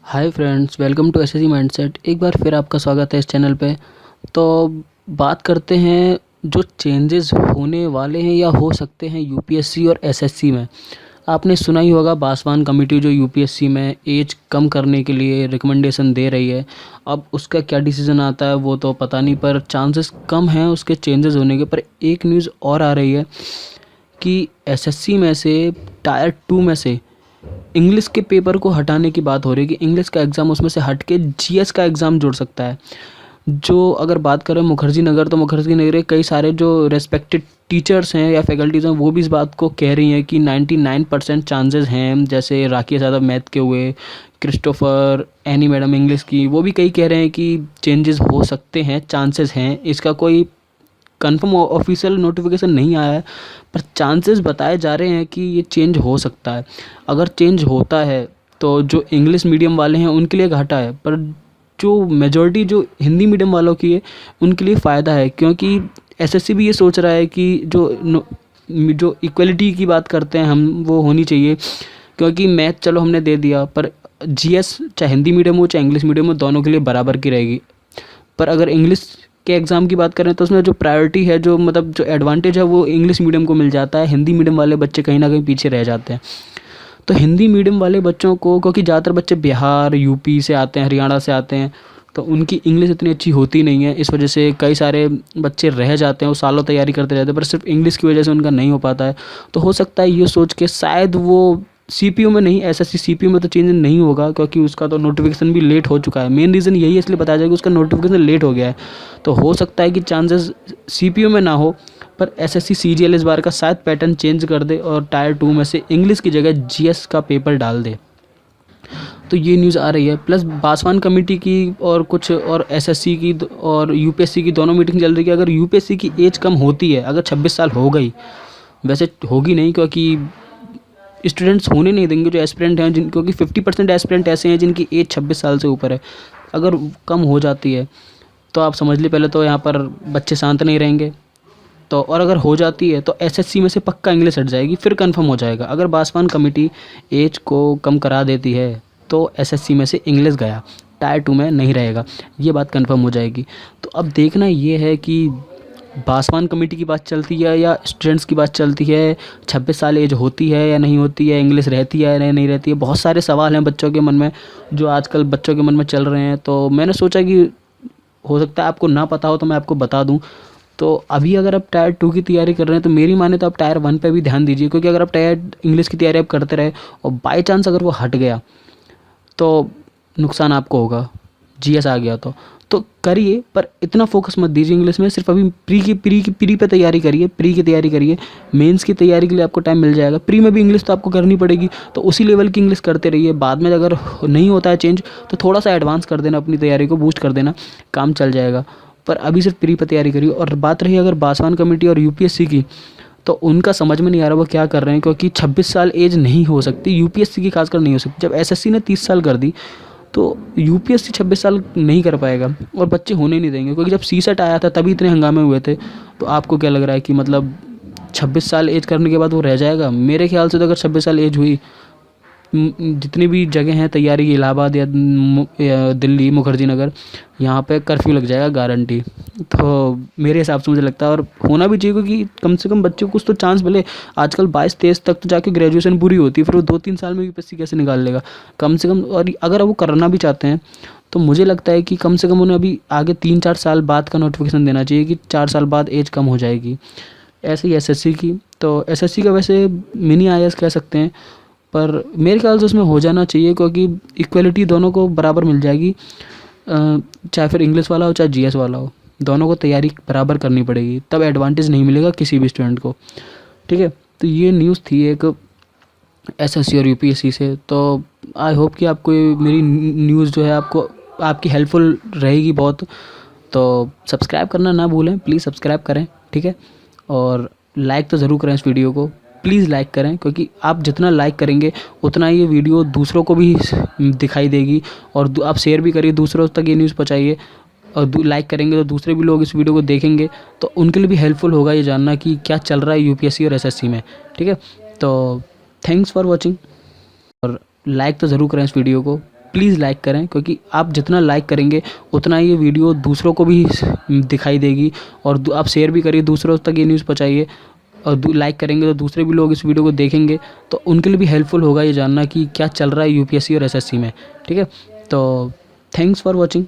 Hi friends, welcome to SSC mindset. एक बार फिर आपका स्वागत है इस चैनल पे। तो बात करते हैं जो चेंजेस होने वाले हैं या हो सकते हैं यूपीएससी और एसएससी में। आपने सुना ही होगा बासवान कमेटी जो यूपीएससी में एज कम करने के लिए रिकमेंडेशन दे रही है। अब उसका क्या डिसीजन आता है वो तो पता नहीं, पर चांसेस कम हैं उसके चेंजेस होने के। पर एक न्यूज़ और आ रही है कि एसएससी में से टायर 2 में से इंग्लिश के पेपर को हटाने की बात हो रही है कि इंग्लिश का एग्ज़ाम उसमें से हट के जीएस का एग्ज़ाम जुड़ सकता है। जो अगर बात करें मुखर्जी नगर, तो मुखर्जी नगर के कई सारे जो रेस्पेक्टेड टीचर्स हैं या फैकल्टीज़ हैं वो भी इस बात को कह रही हैं कि 99% चांसेस हैं। जैसे राकेश यादव मैथ के हुए, क्रिस्टोफर, एनी मैडम इंग्लिश की, वो भी कई कह रहे हैं कि चेंजेस हो सकते हैं, चांसेस हैं। इसका कोई कंफर्म ऑफिशियल नोटिफिकेशन नहीं आया है, पर चांसेस बताए जा रहे हैं कि ये चेंज हो सकता है। अगर चेंज होता है तो जो इंग्लिश मीडियम वाले हैं उनके लिए घाटा है, पर जो मेजॉरिटी जो हिंदी मीडियम वालों की है उनके लिए फ़ायदा है। क्योंकि एसएससी भी ये सोच रहा है कि जो इक्वलिटी की बात करते हैं हम, वो होनी चाहिए। क्योंकि मैथ चलो हमने दे दिया, पर जीएस चाहे हिंदी मीडियम हो चाहे इंग्लिश मीडियम हो, दोनों के लिए बराबर की रहेगी। पर अगर इंग्लिश के एग्ज़ाम की बात करें तो उसमें जो प्रायोरिटी है, जो मतलब जो एडवांटेज है, वो इंग्लिश मीडियम को मिल जाता है। हिंदी मीडियम वाले बच्चे कहीं ना कहीं पीछे रह जाते हैं। तो हिंदी मीडियम वाले बच्चों को, क्योंकि ज़्यादातर बच्चे बिहार यूपी से आते हैं, हरियाणा से आते हैं, तो उनकी इंग्लिश इतनी अच्छी होती नहीं है। इस वजह से कई सारे बच्चे रह जाते हैं, वो सालों तैयारी करते रहते हैं, पर सिर्फ इंग्लिश की वजह से उनका नहीं हो पाता है। तो हो सकता है ये सोच के शायद वो सीपीयू में नहीं, एसएससी सीपीयू में तो चेंज नहीं होगा, क्योंकि उसका तो नोटिफिकेशन भी लेट हो चुका है। मेन रीज़न यही है, इसलिए बताया जाए कि उसका नोटिफिकेशन लेट हो गया है। तो हो सकता है कि चांसेस सीपीयू में ना हो, पर एसएससी सीजीएल इस बार का शायद पैटर्न चेंज कर दे और टायर 2 में से इंग्लिश की जगह जीएस का पेपर डाल दे। तो ये न्यूज़ आ रही है। प्लस बासवान कमेटी की और कुछ और एसएससी की और यूपीएससी की दोनों मीटिंग चल रही है। अगर यूपीएससी की एज कम होती है, अगर 26 साल हो गई, वैसे होगी नहीं क्योंकि स्टूडेंट्स होने नहीं देंगे जो एस्पिरेंट हैं, जिन क्योंकि 50% एस्पिरेंट ऐसे हैं जिनकी एज 26 साल से ऊपर है। अगर कम हो जाती है तो आप समझ लीजिए, पहले तो यहाँ पर बच्चे शांत नहीं रहेंगे। तो और अगर हो जाती है तो एसएससी में से पक्का इंग्लिश हट जाएगी, फिर कंफर्म हो जाएगा। अगर बासवान कमेटी एज को कम करा देती है तो एसएससी में से इंग्लिश गया, टायर 2 में नहीं रहेगा, ये बात कंफर्म हो जाएगी। तो अब देखना ये है कि बासवान कमेटी की बात चलती है या स्टूडेंट्स की बात चलती है, 26 साल एज होती है या नहीं होती है, इंग्लिश रहती है या नहीं रहती है। बहुत सारे सवाल हैं बच्चों के मन में, जो आजकल बच्चों के मन में चल रहे हैं। तो मैंने सोचा कि हो सकता है आपको ना पता हो तो मैं आपको बता दूं। तो अभी अगर आप टायर 2 की तैयारी कर रहे हैं तो मेरी माने तो आप टायर 1 पे भी ध्यान दीजिए। क्योंकि अगर आप टायर इंग्लिश की तैयारी आप करते रहे और बाई चांस अगर वो हट गया तो नुकसान आपको होगा, जीएस आ गया तो करिए, पर इतना फोकस मत दीजिए इंग्लिश में। सिर्फ अभी प्री पे तैयारी करिए, प्री की तैयारी करिए। मेंस की तैयारी के लिए आपको टाइम मिल जाएगा। प्री में भी इंग्लिश तो आपको करनी पड़ेगी, तो उसी लेवल की इंग्लिश करते रहिए। बाद में अगर नहीं होता है चेंज तो थोड़ा सा एडवांस कर देना, अपनी तैयारी को बूस्ट कर देना, काम चल जाएगा। पर अभी सिर्फ प्री पे तैयारी करिए। और बात रही अगर बासवान कमेटी और यूपीएससी की, तो उनका समझ में नहीं आ रहा वो क्या कर रहे हैं। क्योंकि 26 साल एज नहीं हो सकती, यूपीएससी की खासकर नहीं हो सकती। जब एसएससी ने 30 साल कर दी तो यूपीएससी 26 साल नहीं कर पाएगा और बच्चे होने नहीं देंगे। क्योंकि जब सीसेट आया था तभी इतने हंगामे हुए थे। तो आपको क्या लग रहा है कि मतलब 26 साल एज करने के बाद वो रह जाएगा? मेरे ख्याल से तो अगर 26 साल एज हुई, जितनी भी जगह हैं तैयारी, इलाहाबाद या दिल्ली मुखर्जी नगर, यहाँ पे कर्फ्यू लग जाएगा गारंटी। तो मेरे हिसाब से मुझे लगता है, और होना भी चाहिए, क्योंकि कम से कम बच्चों को कुछ तो चांस मिले। आजकल 22-23 तक तो जाके ग्रेजुएशन पूरी होती है, फिर वो 2-3 साल में यूपीएससी कैसे निकाल लेगा कम से कम। और अगर वो करना भी चाहते हैं तो मुझे लगता है कि कम से कम उन्हें अभी आगे 3-4 साल बाद का नोटिफिकेशन देना चाहिए कि 4 साल बाद एज कम हो जाएगी। ऐसे ही एसएससी की, तो एसएससी का वैसे मिनी आईएएस कह सकते हैं, पर मेरे ख्याल से उसमें हो जाना चाहिए। क्योंकि इक्वलिटी दोनों को बराबर मिल जाएगी, चाहे फिर इंग्लिश वाला हो चाहे जीएस वाला हो, दोनों को तैयारी बराबर करनी पड़ेगी, तब एडवांटेज नहीं मिलेगा किसी भी स्टूडेंट को। ठीक है, तो ये न्यूज़ थी एक एसएससी और यूपीएससी से। तो आई होप कि आपको मेरी न्यूज़ जो है आपको आपकी हेल्पफुल रहेगी बहुत। तो सब्सक्राइब करना ना भूलें, प्लीज़ सब्सक्राइब करें, ठीक है। और लाइक तो ज़रूर करें इस वीडियो को, प्लीज़ लाइक करें, क्योंकि आप जितना लाइक करेंगे उतना ये वीडियो दूसरों को भी दिखाई देगी। और आप शेयर भी करिए, दूसरों तक ये न्यूज़ पहुँचाइए। और लाइक करेंगे तो दूसरे भी लोग इस वीडियो को देखेंगे, तो उनके लिए भी हेल्पफुल होगा ये जानना कि क्या चल रहा है यूपीएससी और एसएससी में। ठीक है, तो थैंक्स फॉर वॉचिंग, और लाइक तो ज़रूर करें इस वीडियो को। प्लीज़ लाइक करें, क्योंकि आप जितना लाइक करेंगे उतना ये वीडियो दूसरों को भी दिखाई देगी। और आप शेयर भी करिए, दूसरों तक ये न्यूज़ पहुँचाइए। और लाइक करेंगे तो दूसरे भी लोग इस वीडियो को देखेंगे, तो उनके लिए भी हेल्पफुल होगा ये जानना कि क्या चल रहा है यूपीएससी और एसएससी में। ठीक है, तो थैंक्स फॉर वॉचिंग।